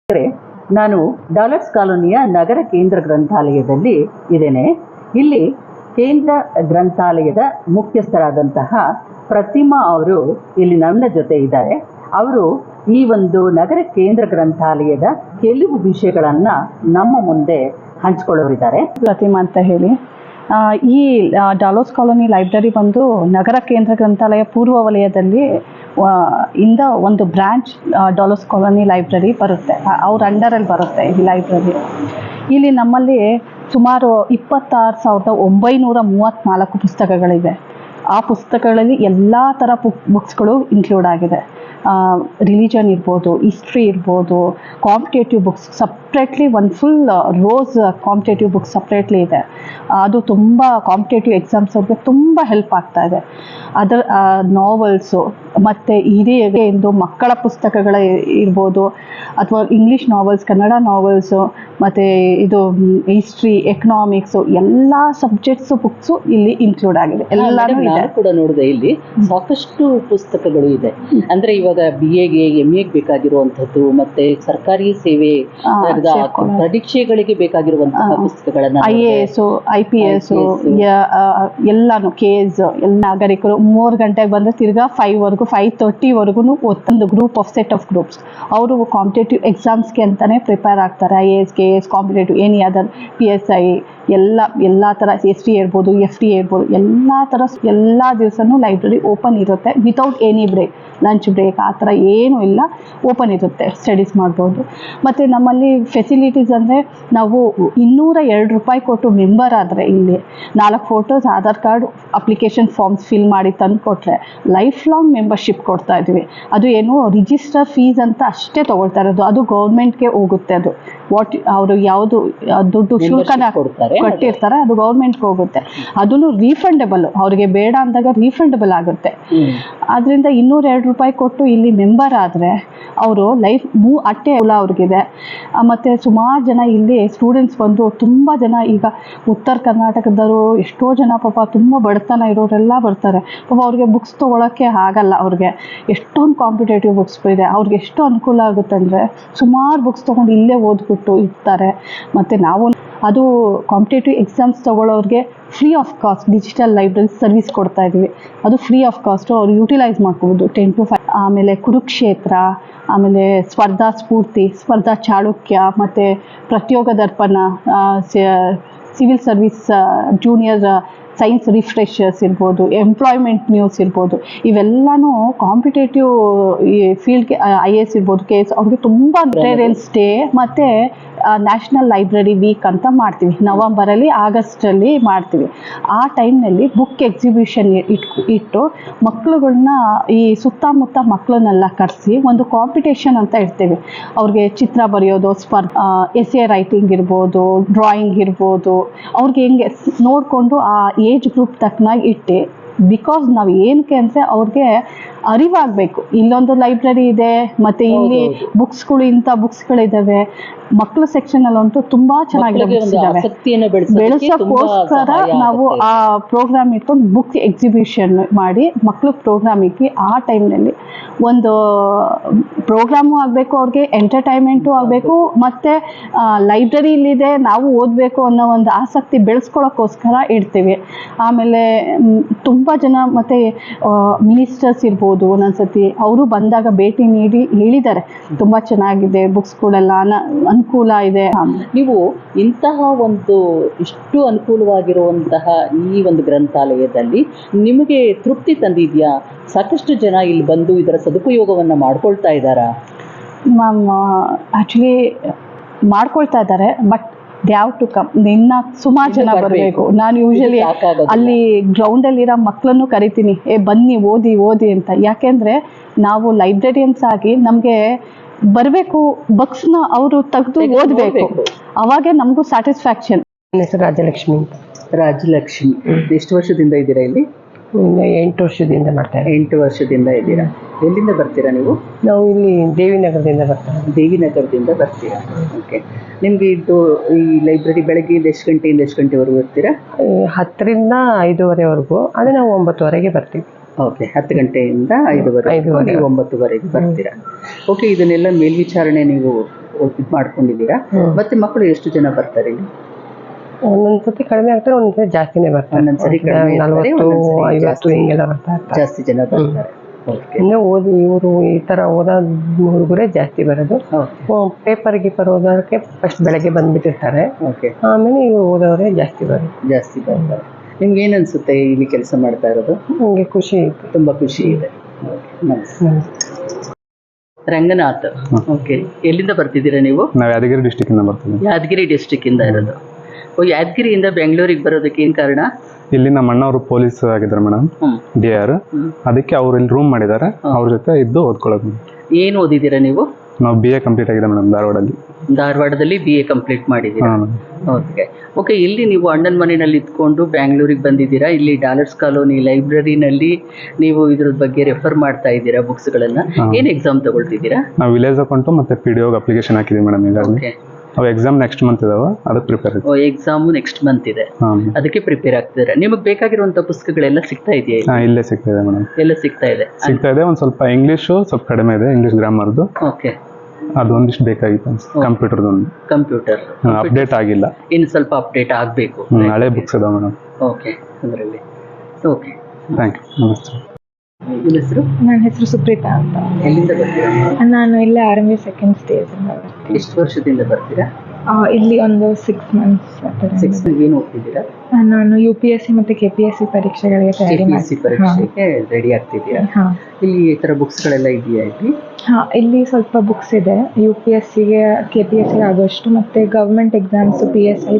ನಾನು ಡಾಲರ್ಸ್ ಕಾಲೋನಿಯ ನಗರ ಕೇಂದ್ರ ಗ್ರಂಥಾಲಯದಲ್ಲಿ ಇದ್ದೇನೆ. ಇಲ್ಲಿ ಕೇಂದ್ರ ಗ್ರಂಥಾಲಯದ ಮುಖ್ಯಸ್ಥರಾದಂತಹ ಪ್ರತಿಮಾ ಅವರು ಇಲ್ಲಿ ನನ್ನ ಜೊತೆ ಇದ್ದಾರೆ. ಅವರು ಈ ಒಂದು ನಗರ ಕೇಂದ್ರ ಗ್ರಂಥಾಲಯದ ಕೆಲವು ವಿಷಯಗಳನ್ನು ನಮ್ಮ ಮುಂದೆ ಹಂಚಿಕೊಳ್ಳೋರಿದ್ದಾರೆ. ಪ್ರತಿಮಾ ಅಂತ ಹೇಳಿ, ಈ ಡಾಲರ್ಸ್ ಕಾಲೋನಿ ಲೈಬ್ರರಿ ಬಂದು ನಗರ ಕೇಂದ್ರ ಗ್ರಂಥಾಲಯ ಪೂರ್ವ ವಲಯದಲ್ಲಿ ಇಂದ ಒಂದು ಬ್ರಾಂಚ್ ಡಾಲರ್ಸ್ ಕಾಲೋನಿ ಲೈಬ್ರರಿ ಬರುತ್ತೆ. ಅವ್ರ ಅಂಡರಲ್ಲಿ ಬರುತ್ತೆ ಈ ಲೈಬ್ರರಿ. ಇಲ್ಲಿ ನಮ್ಮಲ್ಲಿ ಸುಮಾರು 26,934 ಪುಸ್ತಕಗಳಿವೆ. ಆ ಪುಸ್ತಕಗಳಲ್ಲಿ ಎಲ್ಲ ಥರ ಬುಕ್ಸ್ಗಳು ಇನ್ಕ್ಲೂಡ್ ಆಗಿದೆ. ರಿಲಿಜನ್ ಇರ್ಬೋದು, ಹಿಸ್ಟ್ರಿ ಇರ್ಬೋದು, ಕಾಂಪಿಟೇಟಿವ್ ಬುಕ್ಸ್ ಸಪ್ರೇಟ್ಲಿ ಒಂದು full rose competitive books separately ಇದೆ. ಅದು ತುಂಬ ಕಾಂಪಿಟೇಟಿವ್ ಎಕ್ಸಾಮ್ಸ್ ಅವ್ರಿಗೆ ತುಂಬ ಹೆಲ್ಪ್ ಆಗ್ತಾ ಇದೆ. ಅದರ ನಾವೆಲ್ಸು ಮತ್ತು ಹಿರಿಯರಿಗೆ ಮಕ್ಕಳ ಪುಸ್ತಕಗಳ ಇರ್ಬೋದು, ಅಥವಾ ಇಂಗ್ಲೀಷ್ ನಾವೆಲ್ಸ್, ಕನ್ನಡ ನಾವೆಲ್ಸು, ಮತ್ತು ಇದು ಹಿಸ್ಟ್ರಿ, ಎಕನಾಮಿಕ್ಸು, ಎಲ್ಲ ಸಬ್ಜೆಕ್ಟ್ಸು ಬುಕ್ಸು ಇಲ್ಲಿ ಇನ್ಕ್ಲೂಡ್ ಆಗಿದೆ. ಎಲ್ಲನೂ ಇದೆ. ಕೂಡ ನೋಡಿದೆ, ಇಲ್ಲಿ ಸಾಕಷ್ಟು ಪುಸ್ತಕಗಳು ಇದೆ. ಅಂದರೆ ಇವಾಗ BA-ಗೆ MA-ಗೆ ಬೇಕಾಗಿರುವಂಥದ್ದು, ಮತ್ತೆ ಸರ್ಕಾರಿ ಸೇವೆ ಪರೀಕ್ಷೆಗಳಿಗೆ ಬೇಕಾಗಿರುವಂತಹ ಪುಸ್ತಕಗಳನ್ನ, IAS, IPS ಎಲ್ಲಾನು, KS ಎಲ್ಲ ನಾಗರಿಕರು 3 ಗಂಟೆಗೆ ಬಂದರೆ ತಿರ್ಗಾ 5:30ವರೆಗೂ ಒಂದು group of set of groups ಅವರು ಕಾಂಪಿಟೇಟಿವ್ ಎಕ್ಸಾಮ್ಸ್ಗೆ ಅಂತಲೇ ಪ್ರಿಪೇರ್ ಆಗ್ತಾರೆ. IAS, KS, competitive, any other, PSI ಎಲ್ಲ ಥರ, ST ಇರ್ಬೋದು, FT ಇರ್ಬೋದು, ಎಲ್ಲ ಥರ ಎಲ್ಲ ದಿವಸನೂ ಲೈಬ್ರರಿ ಓಪನ್ ಇರುತ್ತೆ. Without any break, lunch break ಆ ಥರ ಏನೂ ಇಲ್ಲ, ಓಪನ್ ಇರುತ್ತೆ, ಸ್ಟಡೀಸ್ ಮಾಡ್ಬೋದು. ಮತ್ತು ನಮ್ಮಲ್ಲಿ ಫೆಸಿಲಿಟೀಸ್ ಅಂದರೆ ನಾವು $202 ಕೊಟ್ಟು ಮೆಂಬರ್ ಆದರೆ ಇಲ್ಲಿ 4 photos, Aadhaar card, application forms fill ಮಾಡಿ ತಂದು ಕೊಟ್ಟರೆ ಲೈಫ್ ಲಾಂಗ್ ಮೆಂಬರ್ಶಿಪ್ ಕೊಡ್ತಾ ಇದ್ವಿ. ಅದು ಏನು ರಿಜಿಸ್ಟರ್ ಫೀಸ್ ಅಂತ ಅಷ್ಟೇ ತೊಗೊಳ್ತಾ ಇರೋದು, ಅದು ಗೌರ್ಮೆಂಟ್ಗೆ ಹೋಗುತ್ತೆ. ಅದು ಅವರು ಯಾವುದು ದುಡ್ಡು ಶುಲ್ಕನ ಕಟ್ಟಿರ್ತಾರೆ ಅದು ಗೌರ್ಮೆಂಟ್ಗೆ ಹೋಗುತ್ತೆ. ಅದನ್ನು ರೀಫಂಡಬಲ್, ಅವ್ರಿಗೆ ಬೇಡ ಅಂದಾಗ ರೀಫಂಡಬಲ್ ಆಗುತ್ತೆ. ಅದರಿಂದ $202 ಕೊಟ್ಟು ಇಲ್ಲಿ ಮೆಂಬರ್ ಆದರೆ ಅವರು ಲೈಫ್ ಅಟ್ಟೆ ಅವ್ರಿಗಿದೆ. ಮತ್ತು ಸುಮಾರು ಜನ ಇಲ್ಲಿ ಸ್ಟೂಡೆಂಟ್ಸ್ ಬಂದು, ತುಂಬ ಜನ ಈಗ ಉತ್ತರ ಕರ್ನಾಟಕದವರು ಎಷ್ಟೋ ಜನ ಪಾಪ ತುಂಬ ಬಡತನ ಇರೋರೆಲ್ಲ ಬರ್ತಾರೆ. ಪಾಪ ಅವ್ರಿಗೆ ಬುಕ್ಸ್ ತೊಗೊಳಕ್ಕೆ ಆಗಲ್ಲ. ಅವ್ರಿಗೆ ಎಷ್ಟೊಂದು ಕಾಂಪಿಟೇಟಿವ್ ಬುಕ್ಸ್ ಇದೆ. ಅವ್ರಿಗೆ ಎಷ್ಟು ಅನುಕೂಲ ಆಗುತ್ತೆ ಅಂದರೆ ಸುಮಾರು ಬುಕ್ಸ್ ತೊಗೊಂಡು ಇಲ್ಲೇ ಓದ್ಬಿಟ್ಟು ಇರ್ತಾರೆ. ಮತ್ತು ನಾವು ಅದು ಕಾಂಪಿಟೇಟಿವ್ ಎಕ್ಸಾಮ್ಸ್ ತೊಗೊಳ್ಳೋರಿಗೆ free of cost digital library service ಕೊಡ್ತಾ ಇದ್ದೀವಿ. ಅದು ಫ್ರೀ ಆಫ್ ಕಾಸ್ಟು, ಅವ್ರು ಯೂಟಿಲೈಸ್ ಮಾಡ್ಕೋಬೋದು 10 to 5. ಆಮೇಲೆ ಕುರುಕ್ಷೇತ್ರ, ಆಮೇಲೆ ಸ್ಪರ್ಧಾ ಸ್ಫೂರ್ತಿ, ಸ್ಪರ್ಧಾ ಚಾಳುಕ್ಯ, ಮತ್ತು ಪ್ರತಿಯೋಗ ದರ್ಪಣ, ಸಿವಿಲ್ ಸರ್ವಿಸ್ ಜೂನಿಯರ್ ಸೈನ್ಸ್ ರಿಫ್ರೆಷರ್ಸ್ ಇರ್ಬೋದು, ಎಂಪ್ಲಾಯ್ಮೆಂಟ್ ನ್ಯೂಸ್ ಇರ್ಬೋದು, ಇವೆಲ್ಲನೂ ಕಾಂಪಿಟೇಟಿವ್ ಈ ಫೀಲ್ಡ್ಗೆ IAS ಇರ್ಬೋದು, KS ಅವ್ರಿಗೆ ತುಂಬ ಪ್ರೇರೆನ್ಸ್ ಡೇ ಮತ್ತು ನ್ಯಾಷನಲ್ ಲೈಬ್ರರಿ ವೀಕ್ ಅಂತ ಮಾಡ್ತೀವಿ. ನವಂಬರಲ್ಲಿ, ಆಗಸ್ಟಲ್ಲಿ ಮಾಡ್ತೀವಿ. ಆ ಟೈಮ್ನಲ್ಲಿ ಬುಕ್ ಎಕ್ಸಿಬಿಷನ್ ಇಟ್ಟು ಮಕ್ಕಳುಗಳನ್ನ, ಈ ಸುತ್ತಮುತ್ತ ಮಕ್ಕಳನ್ನೆಲ್ಲ ಕರೆಸಿ ಒಂದು ಕಾಂಪಿಟೇಷನ್ ಅಂತ ಇಡ್ತೀವಿ. ಅವ್ರಿಗೆ ಚಿತ್ರ ಬರೆಯೋದು, ಎಸ್ಸೆ ರೈಟಿಂಗ್ ಇರ್ಬೋದು, ಡ್ರಾಯಿಂಗ್ ಇರ್ಬೋದು, ಅವ್ರಿಗೆ ಹೆಂಗೆ ನೋಡಿಕೊಂಡು ಆ ಏಜ್ ಗ್ರೂಪ್ ತಕ್ಕನಾಗಿ ಇಟ್ಟು, ಬಿಕಾಸ್ ನಾವು ಏನಕ್ಕೆ ಅಂದರೆ ಅವ್ರಿಗೆ ಅರಿವಾಗಬೇಕು. ಇಲ್ಲೊಂದು ಲೈಬ್ರರಿ ಇದೆ, ಮತ್ತು ಇಲ್ಲಿ ಬುಕ್ಸ್ಗಳು, ಇಂಥ ಬುಕ್ಸ್ಗಳಿದ್ದಾವೆ. ಮಕ್ಕಳ ಸೆಕ್ಷನಲ್ಲಂತೂ ತುಂಬ ಚೆನ್ನಾಗಿರೋ ಬುಕ್ಸ್ ಇದ್ದಾವೆ. ಬೆಳೆಸೋಕ್ಕೋಸ್ಕರ ನಾವು ಆ ಪ್ರೋಗ್ರಾಮ್ ಇಟ್ಕೊಂಡು ಬುಕ್ ಎಕ್ಸಿಬಿಷನ್ ಮಾಡಿ ಮಕ್ಕಳು ಪ್ರೋಗ್ರಾಮ್ ಇಕ್ಕಿ, ಆ ಟೈಮ್ನಲ್ಲಿ ಒಂದು ಪ್ರೋಗ್ರಾಮು ಆಗಬೇಕು, ಅವ್ರಿಗೆ ಎಂಟರ್ಟೈನ್ಮೆಂಟು ಆಗಬೇಕು, ಮತ್ತು ಲೈಬ್ರರಿ ಇಲ್ಲಿದೆ ನಾವು ಓದಬೇಕು ಅನ್ನೋ ಒಂದು ಆಸಕ್ತಿ ಬೆಳೆಸ್ಕೊಳ್ಳೋಕ್ಕೋಸ್ಕರ ಇಡ್ತೀವಿ. ಆಮೇಲೆ ತುಂಬ ಜನ ಮತ್ತು ಮಿನಿಸ್ಟರ್ಸ್ ಇರ್ಬೋದು, ಒಂದೊಂದ್ಸತಿ ಅವರು ಬಂದಾಗ ಭೇಟಿ ನೀಡಿ ಹೇಳಿದ್ದಾರೆ ತುಂಬ ಚೆನ್ನಾಗಿದೆ ಬುಕ್ಸ್ಗಳೆಲ್ಲ, ಅನುಕೂಲ ಇದೆ. ನೀವು ಇಂತಹ ಒಂದು ಇಷ್ಟು ಅನುಕೂಲವಾಗಿರುವಂತಹ ಈ ಒಂದು ಗ್ರಂಥಾಲಯದಲ್ಲಿ ನಿಮಗೆ ತೃಪ್ತಿ ತಂದಿದೆಯಾ? ಸಾಕಷ್ಟು ಜನ ಇಲ್ಲಿ ಬಂದು ಇದರ ಸದುಪಯೋಗವನ್ನು ಮಾಡ್ಕೊಳ್ತಾ ಇದ್ದಾರಾ? ಮ್ಯಾಮ್, ಆ್ಯಕ್ಚುಲಿ ಮಾಡ್ಕೊಳ್ತಾ ಇದ್ದಾರೆ, but they have to come. ಇನ್ನು ಸುಮಾರು ಜನ ಬರಬೇಕು. ನಾನು ಯೂಶಲಿ ಅಲ್ಲಿ ಗ್ರೌಂಡಲ್ಲಿರೋ ಮಕ್ಕಳನ್ನು ಕರಿತೀನಿ, ಬನ್ನಿ ಓದಿ ಅಂತ. ಯಾಕೆಂದರೆ ನಾವು ಲೈಬ್ರರಿಯನ್ಸ್ ಆಗಿ ನಮಗೆ ಬರಬೇಕು, ಬುಕ್ಸ್ನ ಅವರು ತೆಗೆದು ಓದಬೇಕು, ಅವಾಗೇ ನಮಗೂ ಸ್ಯಾಟಿಸ್ಫ್ಯಾಕ್ಷನ್. ನನ್ನ ಹೆಸರು ರಾಜಲಕ್ಷ್ಮಿ. ಎಷ್ಟು ವರ್ಷದಿಂದ ಇದ್ದೀರಾ ಇಲ್ಲಿ? 8 ವರ್ಷದಿಂದ ಮಾಡ್ತಾರೆ. 8 ವರ್ಷದಿಂದ ಇದ್ದೀರಾ. ಎಲ್ಲಿಂದ ಬರ್ತೀರಾ ನೀವು? ನಾವು ಇಲ್ಲಿ ದೇವಿನಗರದಿಂದ ಬರ್ತೀರಾ. ಓಕೆ. ನಿಮಗೆ ಇದು ಈ ಲೈಬ್ರರಿ ಬೆಳಗ್ಗೆಯಿಂದ ಎಷ್ಟು ಗಂಟೆಯಿಂದ ಎಷ್ಟು ಗಂಟೆವರೆಗೂ ಇರ್ತೀರಾ? 10ರಿಂದ 5:30ವರೆಗೂ. ಆದರೆ ನಾವು 9:00ವರೆಗೆ ಬರ್ತೀವಿ. ಓಕೆ, 10 ಗಂಟೆಯಿಂದ 5:30 9:00ವರೆಗೆ ಬರ್ತೀರಾ. ಓಕೆ, ಇದನ್ನೆಲ್ಲ ಮೇಲ್ವಿಚಾರಣೆ ನೀವು ಇದು ಮಾಡ್ಕೊಂಡಿದ್ದೀರಾ. ಮತ್ತೆ ಮಕ್ಕಳು ಎಷ್ಟು ಜನ ಬರ್ತಾರೆ ಇಲ್ಲಿ? ಒಂದೊಂದ್ಸತಿ ಕಡಿಮೆ ಆಗ್ತಾರೆ, ಒಂದೊಂದ್ಸತಿ ಜಾಸ್ತಿನೇ ಬರ್ತಾರೆ. ಒಂದೊಂದ್ಸರಿ ಕಡಿಮೆ ಇರ್ತಾರೆ, 40, ಒಂದೊಂದ್ಸರಿ 50 ಜಾಸ್ತಿ. ಹಿಂಗೆಲ್ಲ ಬರ್ತಾ ಇರ್ತಾರೆ. ಜಾಸ್ತಿ ಜನ ಬರ್ತಾರೆ. ಓಕೆ ಇನ್ನು ಇವರು ಈ ತರ ಓದೋ ಹುಡುಗರೇ ಜಾಸ್ತಿ ಬರೋದು. ಪೇಪರ್ ಗೀಪರ್ ಓದೋದಕ್ಕೆ ಫಸ್ಟ್ ಬೆಳಗ್ಗೆ ಬಂದ್ಬಿಟ್ಟಿರ್ತಾರೆ, ಓಕೆ ಆಮೇಲೆ ಇವ್ರು ಓದೋರೇ ಜಾಸ್ತಿ ಬರೋದು. ಜಾಸ್ತಿ ಬರ್ತಾರೆ. ನಿಮ್ಗೆ ಏನು ಅನ್ಸುತ್ತೆ ಇಲ್ಲಿ ಕೆಲಸ ಮಾಡ್ತಾ ಇರೋದು? ನನಗೆ ಖುಷಿ ಇತ್ತು. ತುಂಬಾ ಖುಷಿ ಇದೆ. ರಂಗನಾಥ್, ಓಕೆ, ಎಲ್ಲಿಂದ ಬರ್ತಿದ್ದೀರಾ ನೀವು? ನಾವು ಯಾದಗಿರಿ ಡಿಸ್ಟಿಕ್ ಇಂದ ಬರ್ತೀವಿ. ಯಾದಗಿರಿ ಡಿಸ್ಟಿಕ್ ಇಂದ ಇರೋದು. ಯಾದಗಿರಿಯಿಂದ ಬೆಂಗಳೂರಿಗೆ ಬರೋದಕ್ಕೆ ಏನ್ ಕಾರಣ? ಇಲ್ಲಿ ನಮ್ಮ ಅಣ್ಣವರು ಪೊಲೀಸ್ ಆಗಿದ್ದಾರೆ ಮೇಡಮ್, DR. ಅದಕ್ಕೆ ಅವ್ರು ಇಲ್ಲಿ ರೂಮ್ ಮಾಡಿದ್ದಾರೆ, ಅವ್ರ ಜೊತೆ ಇದ್ದು ಓದ್ಕೊಳ್ಳೋದು. ಏನು ಓದಿದ್ದೀರಾ ನೀವು? ನಾವು BA ಕಂಪ್ಲೀಟ್ ಆಗಿದೆ ಮೇಡಮ್ ಧಾರವಾಡಲ್ಲಿ. ಧಾರವಾಡದಲ್ಲಿ BA ಕಂಪ್ಲೀಟ್ ಮಾಡಿದ್ದೀರಾ? Okay okay. ಇಲ್ಲಿ ನೀವು ಅಣ್ಣನ ಮನೆಯಲ್ಲಿ ಇದ್ಕೊಂಡು ಬ್ಯಾಂಗ್ಳೂರಿಗೆ ಬಂದಿದ್ದೀರಾ. ಇಲ್ಲಿ ಡಾಲರ್ಸ್ ಕಾಲೋನಿ ಲೈಬ್ರರಿನಲ್ಲಿ ನೀವು ಇದ್ರ ಬಗ್ಗೆ ರೆಫರ್ ಮಾಡ್ತಾ ಇದ್ದೀರಾ ಬುಕ್ಸ್ಗಳನ್ನ. ಏನು ಎಕ್ಸಾಮ್ ತಗೊಳ್ತಿದ್ದೀರಾ? ನಾವು ವಿಲೇಜ್ ಅಕೌಂಟು ಮತ್ತೆ PDO ಅಪ್ಲಿಕೇಶನ್ ಹಾಕಿದ್ದೀವಿ ಮೇಡಮ್ ಈಗಾಗಲೇ. ಓಕೆ. ಅವು ಎಕ್ಸಾಮ್ ನೆಕ್ಸ್ಟ್ ಮಂತ್ ಇದಾವೆ, ಅದಕ್ಕೆ ಪ್ರಿಪೇರ್ ಇದೆ. ಎಕ್ಸಾಮು ನೆಕ್ಸ್ಟ್ ಮಂತ್ ಇದೆ, ಅದಕ್ಕೆ ಪ್ರಿಪೇರ್ ಆಗ್ತಿದ್ದಾರೆ. ನಿಮಗೆ ಬೇಕಾಗಿರುವಂಥ ಪುಸ್ತಕಗಳೆಲ್ಲ ಸಿಗ್ತಾ ಇದೆಯಾ? ಇಲ್ಲೇ ಸಿಗ್ತಾ ಇದೆ ಮೇಡಮ್, ಎಲ್ಲ ಸಿಗ್ತಾ ಇದೆ. ಒಂದು ಸ್ವಲ್ಪ ಇಂಗ್ಲೀಷು ಸ್ವಲ್ಪ ಕಡಿಮೆ ಇದೆ, ಇಂಗ್ಲೀಷ್ ಗ್ರಾಮರ್ದು. ಓಕೆ, ಅದೊಂದಿಷ್ಟು ಬೇಕಾಗಿತ್ತು ಕಂಪ್ಯೂಟರ್ದು. ಕಂಪ್ಯೂಟರ್ ಅಪ್ಡೇಟ್ ಆಗಿಲ್ಲ, ಇನ್ನು ಸ್ವಲ್ಪ ಅಪ್ಡೇಟ್ ಆಗಬೇಕು. ಹಳೆ ಬುಕ್ಸ್ ಇದಾವೆ ಮೇಡಮ್. ಓಕೆ, ಅದರಲ್ಲಿ ಓಕೆ, ಥ್ಯಾಂಕ್ ಯು. ನಮಸ್ತೆ. ನಿಮ್ಮ ಹೆಸರು? ನನ್ನ ಹೆಸರು ಸುಪ್ರೀತಾ ಅಂತ. ಎಲ್ಲಿಂದ ಬರ್ತೀರಾ? ನಾನು ಇಲ್ಲೇ ಆರ್ಮಿ ಸೆಕೆಂಡ್ ಸ್ಟೇಜ್ ಇಂದ ಬರ್ತೀನಿ. ಎಷ್ಟು ವರ್ಷದಿಂದ ಬರ್ತೀರಾ? ಇಲ್ಲಿ ಒಂದು 6 months. 6 ಏನು ಓದ್ತಿದ್ದೀರಾ? ನಾನು UPSC ಮತ್ತೆ KPSC ಪರೀಕ್ಷೆಗಳಿಗೆ ತಯಾರಿ KPSC ಪರೀಕ್ಷೆಗೆ ರೆಡಿ ಆಗ್ತಿದ್ದೀರಾ? ಇಲ್ಲಿ ಈ ಥರ ಬುಕ್ಸ್ಗಳೆಲ್ಲ ಇದೆಯಾ ಇಲ್ಲಿ? ಇಲ್ಲಿ ಸ್ವಲ್ಪ ಬುಕ್ಸ್ ಇದೆ. UPSCಗೆ KPSC ಆಗೋಷ್ಟು ಮತ್ತೆ ಗವರ್ಮೆಂಟ್ ಎಕ್ಸಾಮ್ಸ್ PSI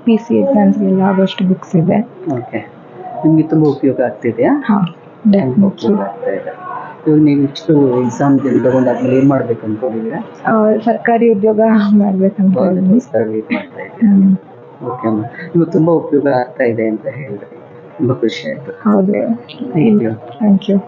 PC ಎಕ್ಸಾಮ್ಸ್ಗೆಲ್ಲ ಆಗೋಷ್ಟು ಬುಕ್ಸ್ ಇದೆ. ಓಕೆ, ನಿಮಗೆ ತುಂಬ ಉಪಯೋಗ ಆಗ್ತಿದೆಯಾ? ಉಪಯೋಗ ಆಗ್ತಾ ಇದೆ. ಇವಾಗ ನೀವು ಇಷ್ಟು ಎಕ್ಸಾಮ್ ತಗೊಂಡಾದ್ಮೇಲೆ ಏನು ಮಾಡ್ಬೇಕು ಅನ್ಕೊಂಡಿದ್ದೀರಾ? ಸರ್ಕಾರಿ ಉದ್ಯೋಗ ಮಾಡ್ಬೇಕಂತ ಮಾಡ್ತಾ ಇದ್ದೀರಾ? ಓಕೆ ಅಮ್ಮ, ನಿಮಗೆ ತುಂಬ ಉಪಯೋಗ ಆಗ್ತಾ ಇದೆ ಅಂತ ಹೇಳಿದ್ರೆ ತುಂಬ ಖುಷಿ ಆಯಿತು. ಹೌದು, ಥ್ಯಾಂಕ್ ಯು. Thank you.